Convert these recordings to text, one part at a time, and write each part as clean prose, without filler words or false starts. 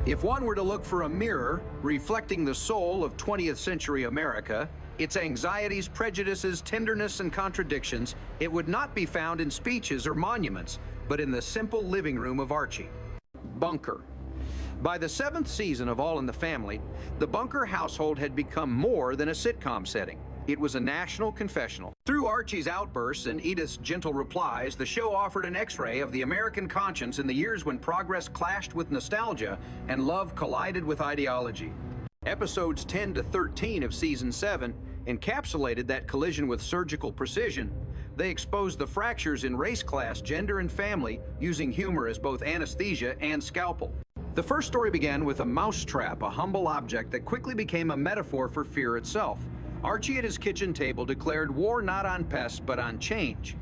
If one were to look for a mirror reflecting the soul of 20th century America, its anxieties, prejudices, tenderness, and contradictions, it would not be found in speeches or monuments, but in the simple living room of Archie. Bunker. By the 7th season of All in the Family, the Bunker household had become more than a sitcom setting. It was a national confessional. Through Archie's outbursts and Edith's gentle replies, the show offered an x-ray of the American conscience in the years when progress clashed with nostalgia and love collided with ideology. Episodes 10 to 13 of Season 7 encapsulated that collision with surgical precision. They exposed the fractures in race, class, gender, and family, using humor as both anesthesia and scalpel. The first story began with a mousetrap, a humble object that quickly became a metaphor for fear itself. Archie at his kitchen table declared war not on pests, but on change.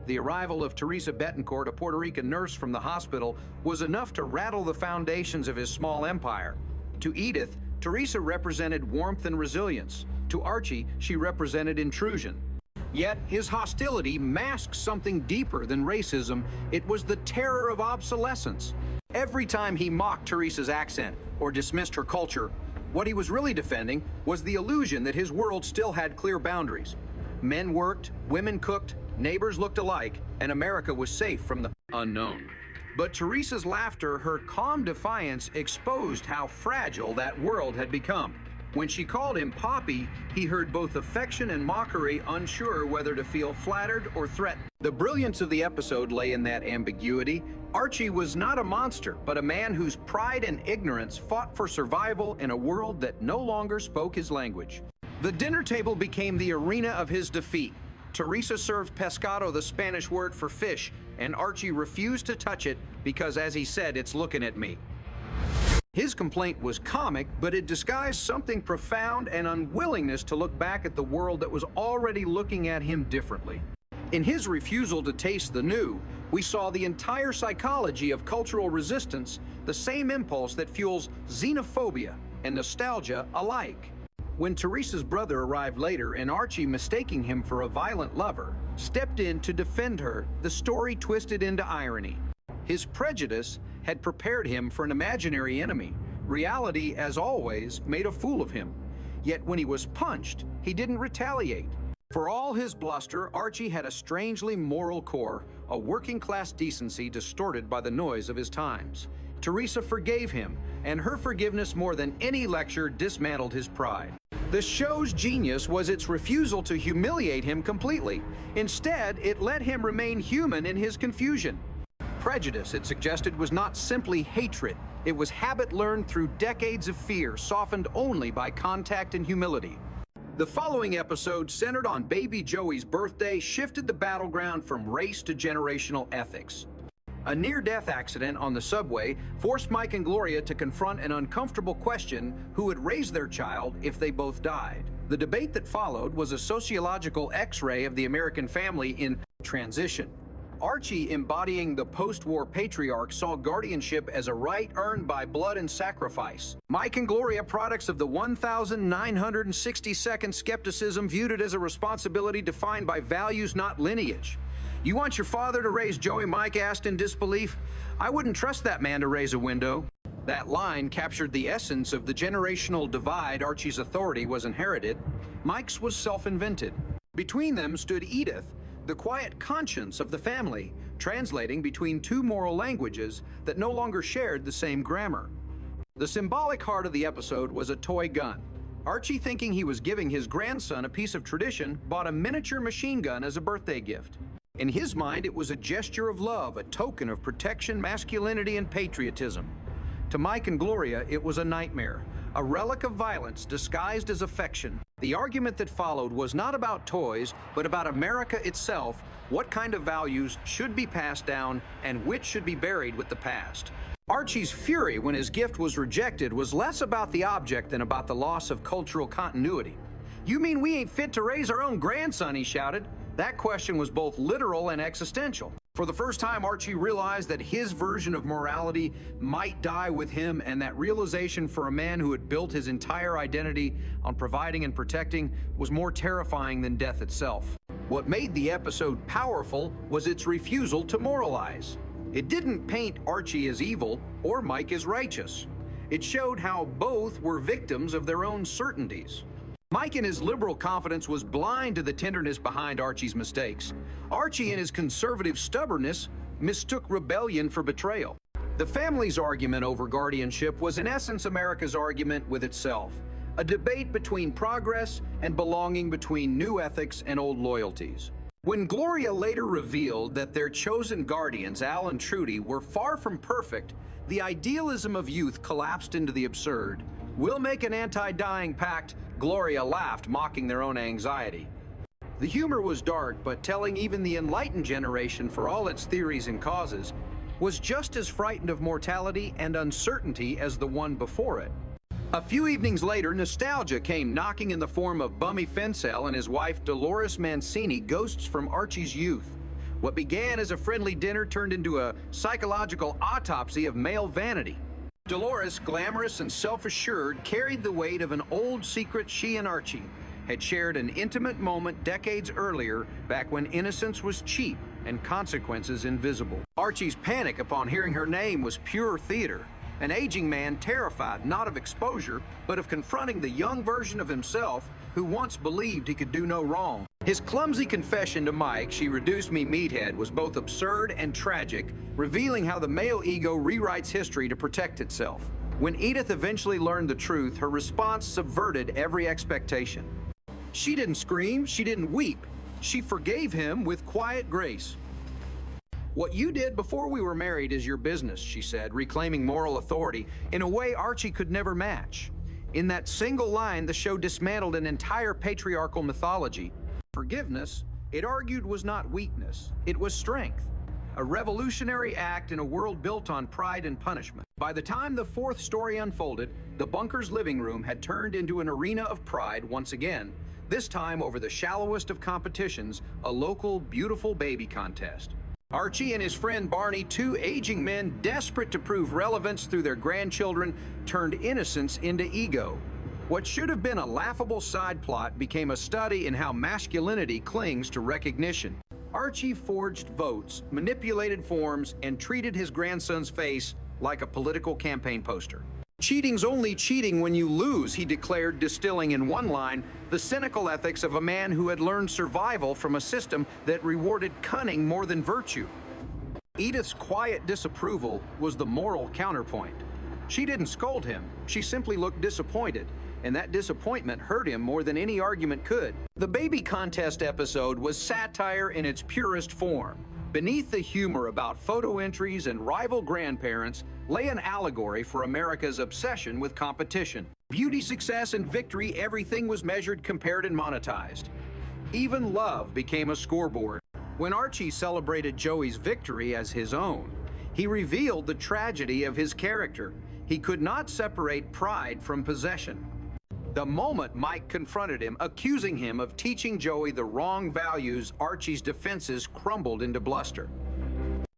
The arrival of Teresa Betancourt, a Puerto Rican nurse from the hospital, was enough to rattle the foundations of his small empire. To Edith, Teresa represented warmth and resilience. To Archie, she represented intrusion. Yet, his hostility masked something deeper than racism. It was the terror of obsolescence. Every time he mocked Teresa's accent or dismissed her culture, what he was really defending was the illusion that his world still had clear boundaries. Men worked, women cooked, neighbors looked alike, and America was safe from the unknown. But Teresa's laughter, her calm defiance, exposed how fragile that world had become. When she called him Poppy, he heard both affection and mockery, unsure whether to feel flattered or threatened. The brilliance of the episode lay in that ambiguity. Archie was not a monster, but a man whose pride and ignorance fought for survival in a world that no longer spoke his language. The dinner table became the arena of his defeat. Teresa served pescado, the Spanish word for fish, and Archie refused to touch it because, as he said, "It's looking at me." His complaint was comic, but it disguised something profound, an unwillingness to look back at the world that was already looking at him differently. In his refusal to taste the new, we saw the entire psychology of cultural resistance, the same impulse that fuels xenophobia and nostalgia alike. When Teresa's brother arrived later and Archie, mistaking him for a violent lover, stepped in to defend her, the story twisted into irony. His prejudice had prepared him for an imaginary enemy. Reality, as always, made a fool of him. Yet when he was punched, he didn't retaliate. For all his bluster, Archie had a strangely moral core, a working-class decency distorted by the noise of his times. Teresa forgave him, and her forgiveness more than any lecture dismantled his pride. The show's genius was its refusal to humiliate him completely. Instead, it let him remain human in his confusion. Prejudice, it suggested, was not simply hatred. It was habit learned through decades of fear, softened only by contact and humility. The following episode, centered on baby Joey's birthday, shifted the battleground from race to generational ethics. A near-death accident on the subway forced Mike and Gloria to confront an uncomfortable question: who would raise their child if they both died? The debate that followed was a sociological X-ray of the American family in transition. Archie, embodying the post-war patriarch, saw guardianship as a right earned by blood and sacrifice. Mike and Gloria, products of the 1,962nd skepticism, viewed it as a responsibility defined by values, not lineage. "You want your father to raise Joey?" Mike asked in disbelief. "I wouldn't trust that man to raise a window." That line captured the essence of the generational divide Archie's authority was inherited. Mike's was self-invented. Between them stood Edith, the quiet conscience of the family, translating between two moral languages that no longer shared the same grammar. The symbolic heart of the episode was a toy gun. Archie, thinking he was giving his grandson a piece of tradition, bought a miniature machine gun as a birthday gift. In his mind, it was a gesture of love, a token of protection, masculinity, and patriotism. To Mike and Gloria, it was a nightmare, a relic of violence disguised as affection. The argument that followed was not about toys, but about America itself, what kind of values should be passed down and which should be buried with the past. Archie's fury when his gift was rejected was less about the object than about the loss of cultural continuity. "You mean we ain't fit to raise our own grandson?" he shouted. That question was both literal and existential. For the first time, Archie realized that his version of morality might die with him, and that realization for a man who had built his entire identity on providing and protecting was more terrifying than death itself. What made the episode powerful was its refusal to moralize. It didn't paint Archie as evil or Mike as righteous. It showed how both were victims of their own certainties. Mike in his liberal confidence was blind to the tenderness behind Archie's mistakes. Archie in his conservative stubbornness mistook rebellion for betrayal. The family's argument over guardianship was in essence America's argument with itself, a debate between progress and belonging, between new ethics and old loyalties. When Gloria later revealed that their chosen guardians, Al and Trudy, were far from perfect, the idealism of youth collapsed into the absurd. "We'll make an anti-dying pact," Gloria laughed, mocking their own anxiety. The humor was dark, but telling. Even the enlightened generation, for all its theories and causes, was just as frightened of mortality and uncertainty as the one before it. A few evenings later, nostalgia came knocking in the form of Bummy Fensell and his wife Dolores Mancini, ghosts from Archie's youth. What began as a friendly dinner turned into a psychological autopsy of male vanity. Dolores, glamorous and self-assured, carried the weight of an old secret she and Archie had shared, an intimate moment decades earlier, back when innocence was cheap and consequences invisible. Archie's panic upon hearing her name was pure theater. An aging man terrified not of exposure, but of confronting the young version of himself who once believed he could do no wrong. His clumsy confession to Mike, "She reduced me meathead," was both absurd and tragic, revealing how the male ego rewrites history to protect itself. When Edith eventually learned the truth, her response subverted every expectation. She didn't scream, she didn't weep. She forgave him with quiet grace. "What you did before we were married is your business," she said, reclaiming moral authority in a way Archie could never match. In that single line, the show dismantled an entire patriarchal mythology. Forgiveness, it argued, was not weakness, it was strength. A revolutionary act in a world built on pride and punishment. By the time the fourth story unfolded, the bunker's living room had turned into an arena of pride once again, this time over the shallowest of competitions, a local beautiful baby contest. Archie and his friend Barney, two aging men desperate to prove relevance through their grandchildren, turned innocence into ego. What should have been a laughable side plot became a study in how masculinity clings to recognition. Archie forged votes, manipulated forms, and treated his grandson's face like a political campaign poster. "Cheating's only cheating when you lose," he declared, distilling in one line the cynical ethics of a man who had learned survival from a system that rewarded cunning more than virtue. Edith's quiet disapproval was the moral counterpoint. She didn't scold him, she simply looked disappointed, and that disappointment hurt him more than any argument could. The baby contest episode was satire in its purest form. Beneath the humor about photo entries and rival grandparents lay an allegory for America's obsession with competition. Beauty, success, and victory, everything was measured, compared, and monetized. Even love became a scoreboard. When Archie celebrated Joey's victory as his own, he revealed the tragedy of his character. He could not separate pride from possession. The moment Mike confronted him, accusing him of teaching Joey the wrong values, Archie's defenses crumbled into bluster.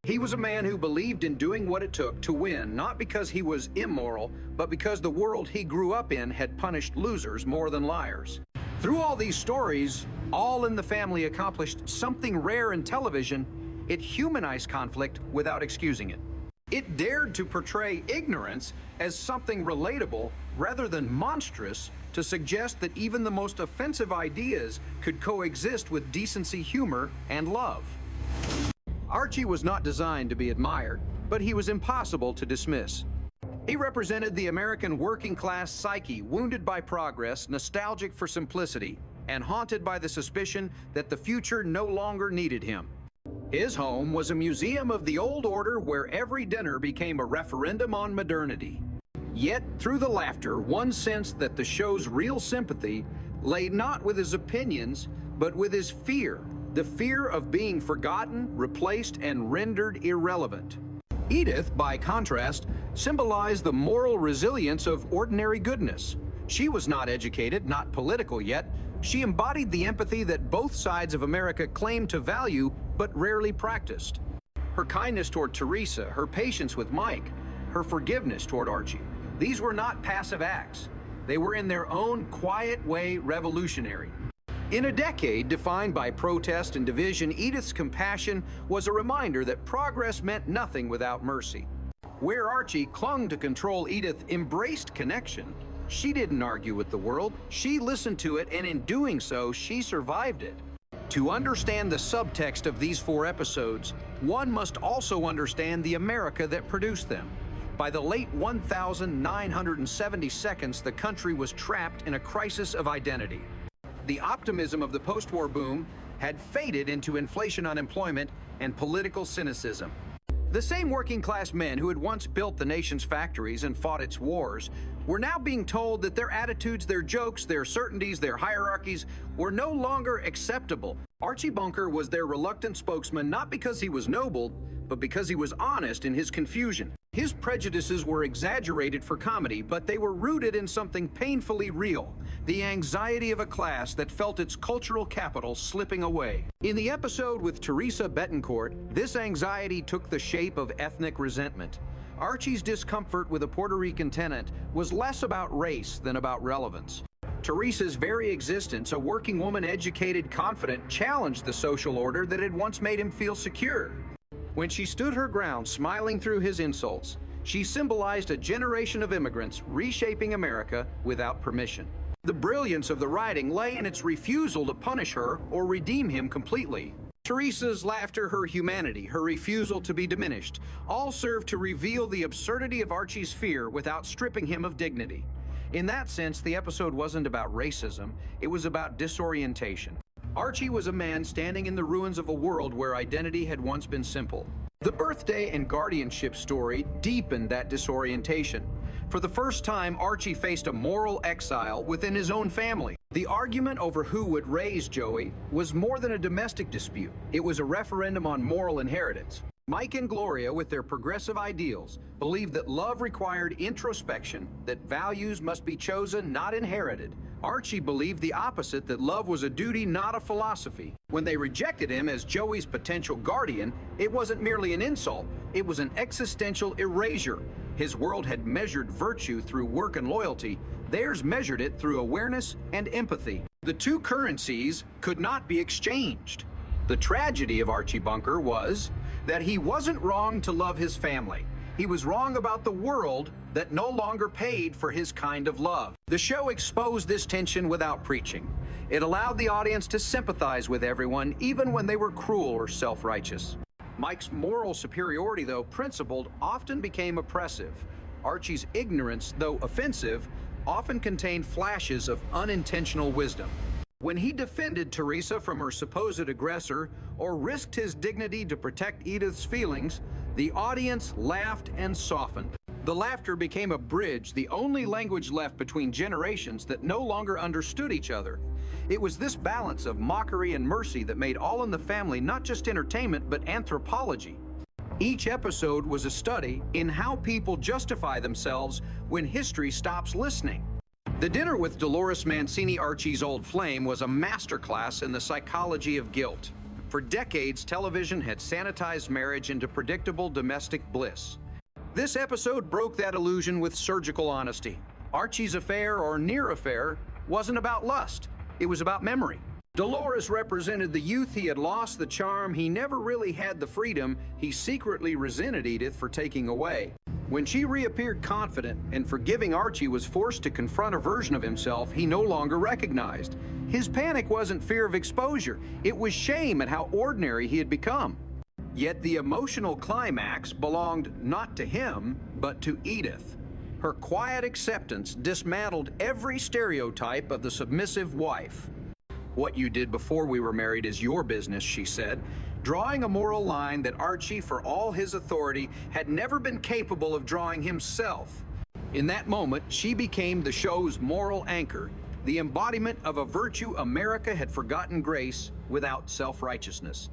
He was a man who believed in doing what it took to win, not because he was immoral, but because the world he grew up in had punished losers more than liars. Through all these stories, All in the Family accomplished something rare in television. It humanized conflict without excusing it. It dared to portray ignorance as something relatable rather than monstrous, to suggest that even the most offensive ideas could coexist with decency, humor, and love. Archie was not designed to be admired, but he was impossible to dismiss. He represented the American working class psyche, wounded by progress, nostalgic for simplicity, and haunted by the suspicion that the future no longer needed him. His home was a museum of the old order where every dinner became a referendum on modernity. Yet, through the laughter, one sensed that the show's real sympathy lay not with his opinions, but with his fear. The fear of being forgotten, replaced, and rendered irrelevant. Edith, by contrast, symbolized the moral resilience of ordinary goodness. She was not educated, not political yet. She embodied the empathy that both sides of America claimed to value, but rarely practiced. Her kindness toward Teresa, her patience with Mike, her forgiveness toward Archie. These were not passive acts. They were in their own quiet way revolutionary. In a decade defined by protest and division, Edith's compassion was a reminder that progress meant nothing without mercy. Where Archie clung to control, Edith embraced connection. She didn't argue with the world, she listened to it, and in doing so, she survived it. To understand the subtext of these 4 episodes, one must also understand the America that produced them. By the late 1972, the country was trapped in a crisis of identity. The optimism of the post-war boom had faded into inflation, unemployment, and political cynicism. The same working-class men who had once built the nation's factories and fought its wars were now being told that their attitudes, their jokes, their certainties, their hierarchies were no longer acceptable. Archie Bunker was their reluctant spokesman, not because he was noble, but because he was honest in his confusion. His prejudices were exaggerated for comedy, but they were rooted in something painfully real: the anxiety of a class that felt its cultural capital slipping away. In the episode with Teresa Betancourt, this anxiety took the shape of ethnic resentment. Archie's discomfort with a Puerto Rican tenant was less about race than about relevance. Teresa's very existence, a working woman, educated, confident, challenged the social order that had once made him feel secure. When she stood her ground, smiling through his insults, she symbolized a generation of immigrants reshaping America without permission. The brilliance of the writing lay in its refusal to punish her or redeem him completely. Teresa's laughter, her humanity, her refusal to be diminished, all served to reveal the absurdity of Archie's fear without stripping him of dignity. In that sense, the episode wasn't about racism, it was about disorientation. Archie was a man standing in the ruins of a world where identity had once been simple. The birthday and guardianship story deepened that disorientation. For the first time, Archie faced a moral exile within his own family. The argument over who would raise Joey was more than a domestic dispute. It was a referendum on moral inheritance. Mike and Gloria, with their progressive ideals, believed that love required introspection, that values must be chosen, not inherited. Archie believed the opposite, that love was a duty, not a philosophy. When they rejected him as Joey's potential guardian, it wasn't merely an insult, it was an existential erasure. His world had measured virtue through work and loyalty. Theirs measured it through awareness and empathy. The two currencies could not be exchanged. The tragedy of Archie Bunker was that he wasn't wrong to love his family. He was wrong about the world that no longer paid for his kind of love. The show exposed this tension without preaching. It allowed the audience to sympathize with everyone, even when they were cruel or self-righteous. Mike's moral superiority, though principled, often became oppressive. Archie's ignorance, though offensive, often contained flashes of unintentional wisdom. When he defended Teresa from her supposed aggressor or risked his dignity to protect Edith's feelings, the audience laughed and softened. The laughter became a bridge, the only language left between generations that no longer understood each other. It was this balance of mockery and mercy that made All in the Family not just entertainment, but anthropology. Each episode was a study in how people justify themselves when history stops listening. The Dinner with Dolores Mancini, Archie's old flame, was a masterclass in the psychology of guilt. For decades, television had sanitized marriage into predictable domestic bliss. This episode broke that illusion with surgical honesty. Archie's affair, or near affair, wasn't about lust. It was about memory. Dolores represented the youth he had lost, the charm he never really had, the freedom he secretly resented Edith for taking away. When she reappeared confident and forgiving, Archie was forced to confront a version of himself he no longer recognized. His panic wasn't fear of exposure, it was shame at how ordinary he had become. Yet the emotional climax belonged not to him, but to Edith. Her quiet acceptance dismantled every stereotype of the submissive wife. "What you did before we were married is your business," she said, drawing a moral line that Archie, for all his authority, had never been capable of drawing himself. In that moment, she became the show's moral anchor, the embodiment of a virtue America had forgotten: grace without self-righteousness.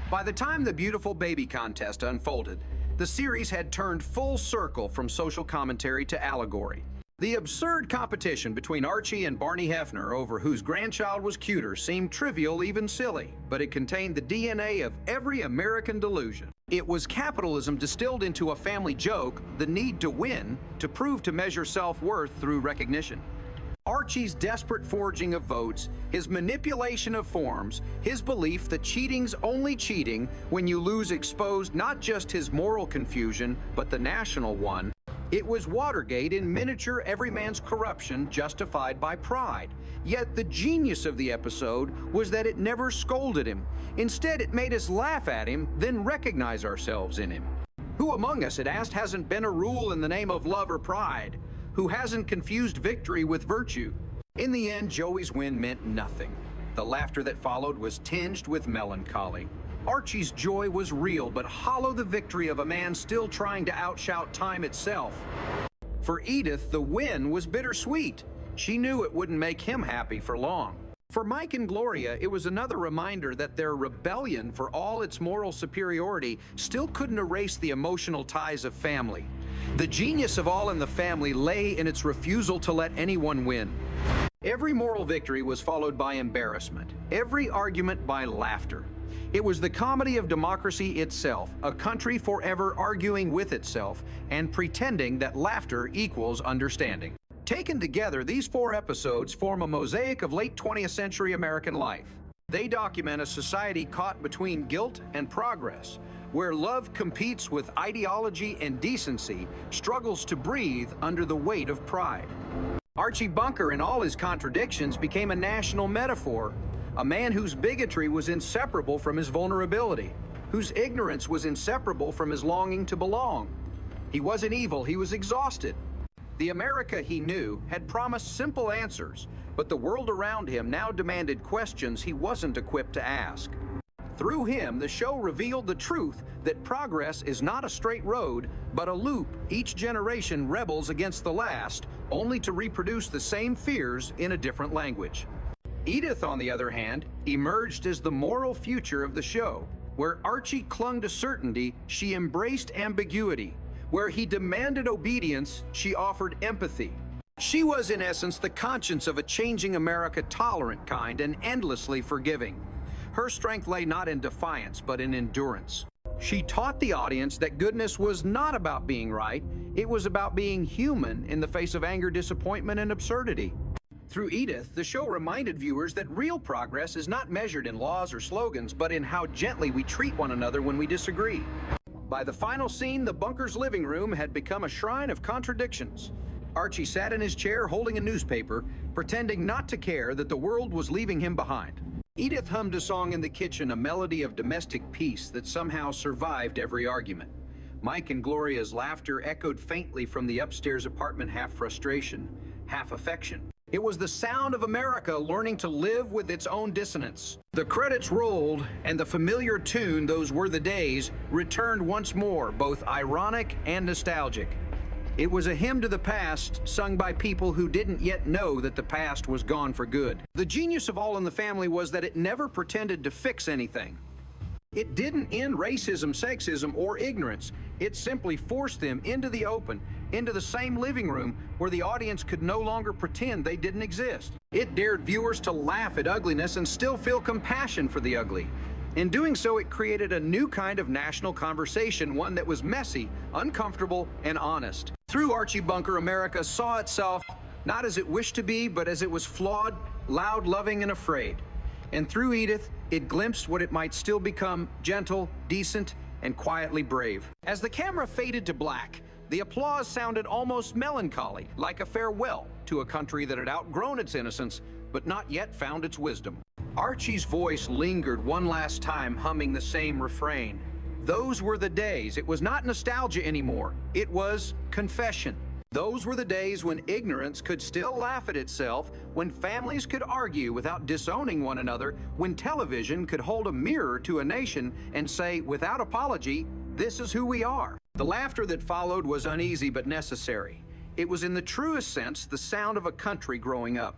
By the time the Beautiful Baby contest unfolded, the series had turned full circle from social commentary to allegory. The absurd competition between Archie and Barney Hefner over whose grandchild was cuter seemed trivial, even silly, but it contained the DNA of every American delusion. It was capitalism distilled into a family joke, the need to win, to prove, to measure self-worth through recognition. Archie's desperate forging of votes, his manipulation of forms, his belief that cheating's only cheating when you lose exposed not just his moral confusion, but the national one. It was Watergate in miniature, every man's corruption justified by pride. Yet the genius of the episode was that it never scolded him. Instead, it made us laugh at him, then recognize ourselves in him. Who among us, it asked, hasn't been a rule in the name of love or pride? Who hasn't confused victory with virtue? In the end, Joey's win meant nothing. The laughter that followed was tinged with melancholy. Archie's joy was real, but hollow the victory of a man still trying to outshout time itself. For Edith, the win was bittersweet. She knew it wouldn't make him happy for long. For Mike and Gloria, it was another reminder that their rebellion, for all its moral superiority, still couldn't erase the emotional ties of family. The genius of All in the Family lay in its refusal to let anyone win. Every moral victory was followed by embarrassment, every argument by laughter. It was the comedy of democracy itself, a country forever arguing with itself and pretending that laughter equals understanding. Taken together, these 4 episodes form a mosaic of late 20th century American life. They document a society caught between guilt and progress, where love competes with ideology and decency, struggles to breathe under the weight of pride. Archie Bunker, in all his contradictions, became a national metaphor, a man whose bigotry was inseparable from his vulnerability, whose ignorance was inseparable from his longing to belong. He wasn't evil, he was exhausted. The America he knew had promised simple answers, but the world around him now demanded questions he wasn't equipped to ask. Through him, the show revealed the truth that progress is not a straight road, but a loop. Each generation rebels against the last, only to reproduce the same fears in a different language. Edith, on the other hand, emerged as the moral future of the show. Where Archie clung to certainty, she embraced ambiguity. Where he demanded obedience, she offered empathy. She was, in essence, the conscience of a changing America, tolerant, kind, and endlessly forgiving. Her strength lay not in defiance, but in endurance. She taught the audience that goodness was not about being right, it was about being human in the face of anger, disappointment, and absurdity. Through Edith, the show reminded viewers that real progress is not measured in laws or slogans, but in how gently we treat one another when we disagree. By the final scene, the Bunker's living room had become a shrine of contradictions. Archie sat in his chair holding a newspaper, pretending not to care that the world was leaving him behind. Edith hummed a song in the kitchen, a melody of domestic peace that somehow survived every argument. Mike and Gloria's laughter echoed faintly from the upstairs apartment, half frustration, half affection. It was the sound of America learning to live with its own dissonance. The credits rolled, and the familiar tune, "Those Were the Days," returned once more, both ironic and nostalgic. It was a hymn to the past, sung by people who didn't yet know that the past was gone for good. The genius of All in the Family was that it never pretended to fix anything. It didn't end racism, sexism, or ignorance. It simply forced them into the open, into the same living room where the audience could no longer pretend they didn't exist. It dared viewers to laugh at ugliness and still feel compassion for the ugly. In doing so, it created a new kind of national conversation, one that was messy, uncomfortable, and honest. Through Archie Bunker, America saw itself not as it wished to be, but as it was flawed, loud, loving, and afraid. And through Edith, it glimpsed what it might still become: gentle, decent, and quietly brave. As the camera faded to black, the applause sounded almost melancholy, like a farewell to a country that had outgrown its innocence, but not yet found its wisdom. Archie's voice lingered one last time, humming the same refrain. Those were the days. It was not nostalgia anymore. It was confession. Those were the days when ignorance could still laugh at itself, when families could argue without disowning one another, when television could hold a mirror to a nation and say, without apology, "This is who we are." The laughter that followed was uneasy but necessary. It was, in the truest sense, the sound of a country growing up.